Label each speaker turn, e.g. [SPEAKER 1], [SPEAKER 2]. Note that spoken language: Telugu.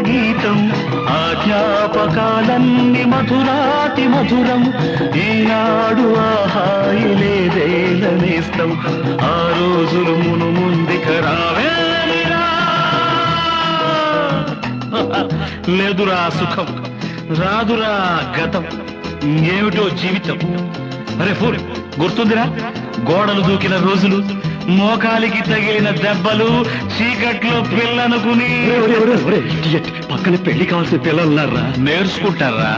[SPEAKER 1] గీతం ఆ జ్ఞాపకాలన్నీ మధురాతి మధురం ఈనాడు ఆ హాయి లేదేలనేస్తం ఆ రోజులు మును ముందుక రావేమిరా లేదురా సుఖం రాదురా గతం ఏమిటో జీవితం అరే ఫూల్ గుర్తుందిరా గోడలు దూకిన రోజులు మోకాలికి తగిలిన దెబ్బలు చీకట్లో పిల్లనుకుని
[SPEAKER 2] పక్కన పెళ్లి కావాల్సిన పిల్లలు ఉన్నారా
[SPEAKER 1] నేర్చుకుంటారా